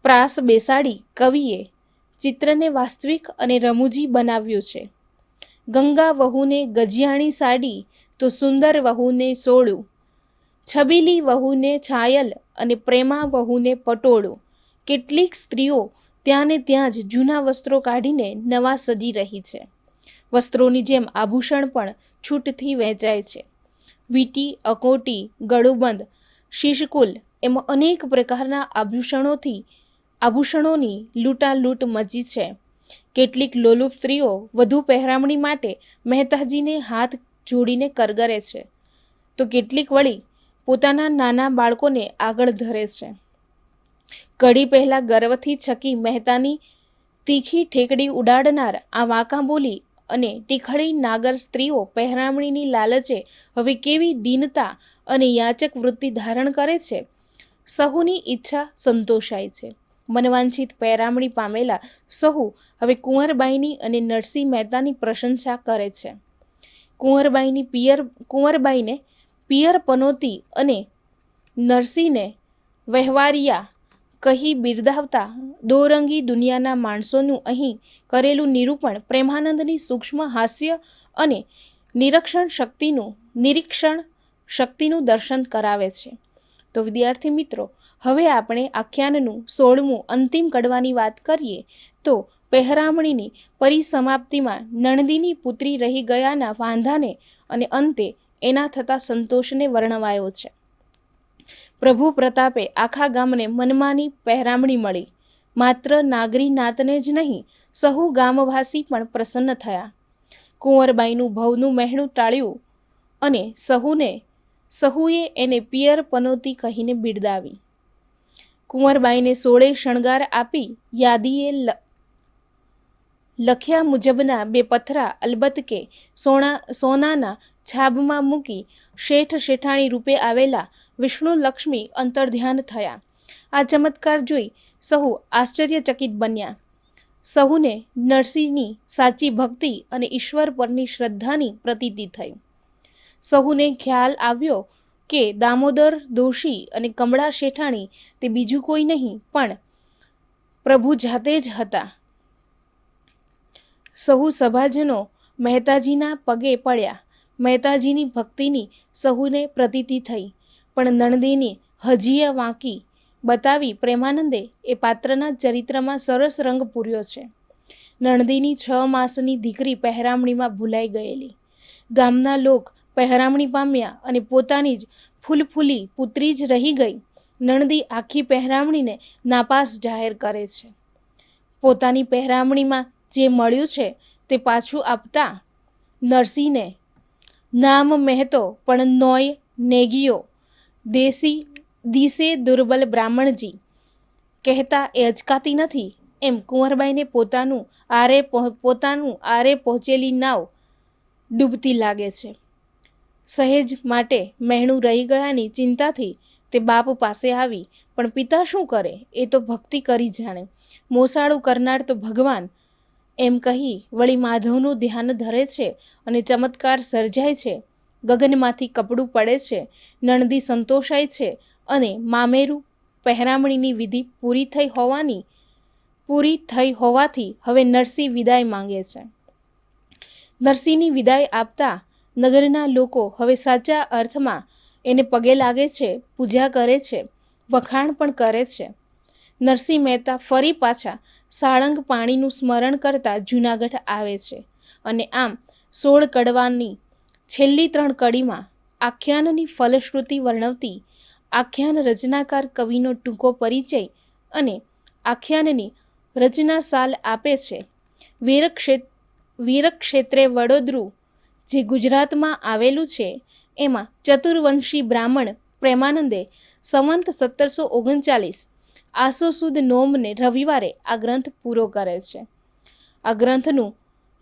પ્રાસ બેસાડી કવિએ ચિત્રને વાસ્તવિક અને રમૂજી બનાવ્યું છે. ગંગા વહુને ગજિયાણી સાડી તો સુંદર વહુને સોળું, છબીલી વહુને છાયલ અને પ્રેમા વહુને પટોળું. કેટલીક સ્ત્રીઓ ત્યાં ને ત્યાં જ જૂના વસ્ત્રો કાઢીને નવા સજી રહી છે. વસ્ત્રોની જેમ આભૂષણ પણ છૂટથી વહેંચાય છે. વીંટી, અકોટી, ગળુબંધ, શીશકુલ એમ અનેક પ્રકારના આભૂષણોની લૂંટાલૂંટ મચી છે. કેટલીક લોલુપ સ્ત્રીઓ વધુ પહેરામણી માટે મહેતાજીને હાથ જોડીને કરગરે છે, તો કેટલીક વળી પોતાના નાના બાળકોને આગળ ધરે છે. ઘડી પહેલાં ગર્વથી છકી મહેતાની તીખી ઠેકડી ઉડાડનાર આ વાંકા બોલી અને ટીખળી નાગર સ્ત્રીઓ પહેરામણીની લાલચે હવે કેવી દીનતા અને યાચક વૃત્તિ ધારણ કરે છે. સહુની ઈચ્છા સંતોષાય છે. મનવાંછિત પહેરામણી પામેલા સહુ હવે કુંવરબાઈની અને નરસિંહ મહેતાની પ્રશંસા કરે છે. કુંવરબાઈને પિયર પનોતી અને નરસિંહને વહેવારિયા કહી બિરદાવતા દોરંગી દુનિયાના માણસોનું અહીં કરેલું નિરૂપણ પ્રેમાનંદની સૂક્ષ્મ હાસ્ય અને નિરીક્ષણ શક્તિનું દર્શન કરાવે છે. તો વિદ્યાર્થી મિત્રો, હવે આપણે આખ્યાનનું 16મું અંતિમ કડવાની વાત કરીએ તો પહેરામણીની પરિસમાપ્તિમાં નણંદીની પુત્રી રહી ગયાના વાંધાને અને અંતે એના થતા સંતોષને વર્ણવાયો છે. પ્રભુ પ્રતાપે આખા ગામને મનમાની પહેરામણી મળી. માત્ર નાગરી નાતને જ નહીં, સહુ ગામવાસી પણ પ્રસન્ન થયા. કુંવરબાઈનું ભવનું મહેણું ટાળ્યું અને સહુએ એને પિયર પનોતી કહીને બિરદાવી. કુંવરબાઈને 16 શણગાર આપી યાદીએ લખ્યા મુજબના 2 પથરા અલબત્ત કે સોનાના છાબમાં મૂકી શેઠ શેઠાણી રૂપે આવેલા વિષ્ણુ લક્ષ્મી અંતર્ધ્યાન થયા. આ ચમત્કાર જોઈ સહુ આશ્ચર્યચકિત બન્યા. સહુને નરસિંહની સાચી ભક્તિ અને ઈશ્વર પરની શ્રદ્ધાની પ્રતીતિ થઈ. સહુને ખ્યાલ આવ્યો કે દામોદર દોશી અને કમળા શેઠાણી તે બીજું કોઈ નહીં પણ પ્રભુ જાતે જ હતા. સહુ સભાજનો મહેતાજીના પગે પડ્યા. મહેતાજીની ભક્તિની સહુને પ્રતીતિ થઈ, પણ નણંદીની હજીય વાંકી બતાવી પ્રેમાનંદે એ પાત્રના ચરિત્રમાં સરસ રંગ પૂર્યો છે. નણંદીની 6 માસની દીકરી પહેરામણીમાં ભૂલાઈ ગયેલી. ગામના લોક પહેરામણી પામ્યા અને પોતાની જ ફૂલફૂલી પુત્રી જ રહી ગઈ. નણંદી આખી પહેરામણીને નાપાસ જાહેર કરે છે. પોતાની પહેરામણીમાં જે મળ્યું છે તે પાછું આપતા નરસિંહને નામ મહેતો પણ નોય નેગિયો દિશે દુર્બલ બ્રાહ્મણજી કહેતા એ અચકાતી નથી એમ કુંવરબાઈને પોતાનું આરે પહોંચેલી નાવ ડૂબતી લાગે છે. સહેજ માટે મહેણું રહી ગયાની ચિંતાથી તે બાપ પાસે આવી, પણ પિતા શું કરે એ તો ભક્તિ કરી જાણે, મોસાળું કરનાર તો ભગવાન એમ કહી વળી માધવનું ધ્યાન ધરે છે અને ચમત્કાર સર્જાય છે. ગગનમાંથી કપડું પડે છે. નણંદી સંતોષાય છે અને મામેરું પહેરામણીની વિધિ પૂરી થઈ હોવાથી હવે નરસિંહ વિદાય માંગે છે. નરસિંહની વિદાય આપતા નગરના લોકો હવે સાચા અર્થમાં એને પગે લાગે છે, પૂજા કરે છે, વખાણ પણ કરે છે. નરસિંહ મહેતા ફરી પાછા સાળંગ પાણીનું સ્મરણ કરતા જૂનાગઢ આવે છે અને આમ 16 કડવાની છેલ્લી 3 કડીમાં આખ્યાનની ફલશ્રુતિ વર્ણવતી આખ્યાન રચનાકાર કવિનો ટૂંકો પરિચય અને આખ્યાનની રચના સાલ આપે છે. વીરક્ષેત્રે વડોદરું જે ગુજરાતમાં આવેલું છે એમાં ચતુર્વંશી બ્રાહ્મણ પ્રેમાનંદે સંવંત 1739 આસો સુદ નોમને રવિવારે આ ગ્રંથ પૂરો કરે છે. આ ગ્રંથનું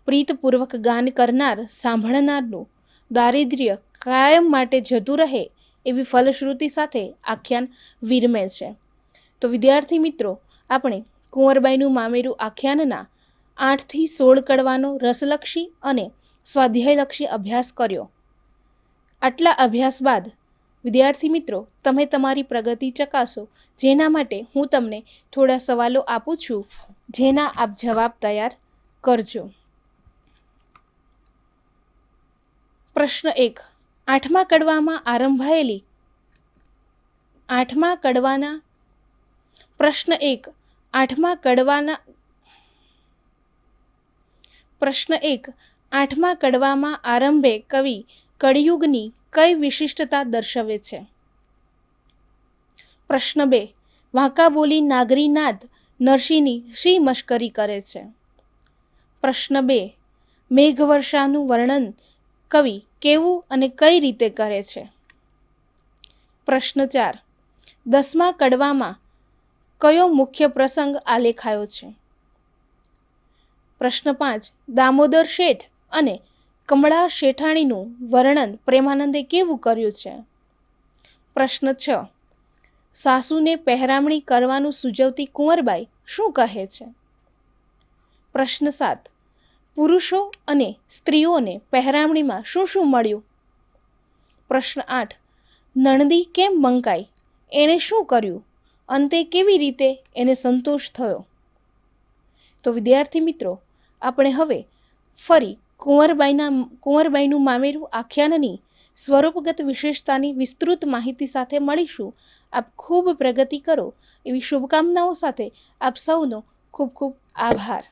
પ્રીતપૂર્વક ગાન કરનાર સાંભળનારનું દારિદ્ર્ય કાયમ માટે જતું રહે એવી ફલશ્રુતિ સાથે આખ્યાન વિરમે છે. તો વિદ્યાર્થી મિત્રો, આપણે કુંવરબાઈનું મામેરું આખ્યાનના 8 થી 16 કડવાનો રસલક્ષી અને સ્વાધ્યાયલક્ષી અભ્યાસ કર્યો. આટલા અભ્યાસ બાદ વિદ્યાર્થી મિત્રો, તમે તમારી પ્રગતિ ચકાસો, જેના માટે હું તમને થોડા સવાલો આપું છું, જેના આપ જવાબ તૈયાર કરજો. પ્રશ્ન 1. 8મા કડવામાં આરંભાયેલી પ્રશ્ન 1. 8મા કડવામાં આરંભે કવિ કળિયુગની કઈ વિશિષ્ટતા દર્શાવે છે? પ્રશ્ન 2. વાંકા બોલી નાગરી નાદ નરસિંહની શી મશ્કરી કરે છે? પ્રશ્ન 2. મેઘવર્ષાનું વર્ણન કવિ કેવું અને કઈ રીતે કરે છે? પ્રશ્ન 4. 10મા કડવામાં કયો મુખ્ય પ્રસંગ આલેખાયો છે? પ્રશ્ન 5. દામોદર શેઠ અને કમળા શેઠાણીનું વર્ણન પ્રેમાનંદે કેવું કર્યું છે? પ્રશ્ન 6. સાસુને પહેરામણી કરવાનું સૂચવતી કુંવરબાઈ શું કહે છે? પ્રશ્ન 7. પુરુષો અને સ્ત્રીઓને પહેરામણીમાં શું શું મળ્યું? પ્રશ્ન 8. નણંદી કેમ મંકાઈ? એણે શું કર્યું? અંતે કેવી રીતે એને સંતોષ થયો? તો વિદ્યાર્થી મિત્રો, આપણે હવે ફરી કુંવરબાઈનું મામેરું આખ્યાનની સ્વરૂપગત વિશેષતાની વિસ્તૃત માહિતી સાથે મળીશું. આપ ખૂબ પ્રગતિ કરો એવી શુભકામનાઓ સાથે આપ સૌનો ખૂબ ખૂબ આભાર.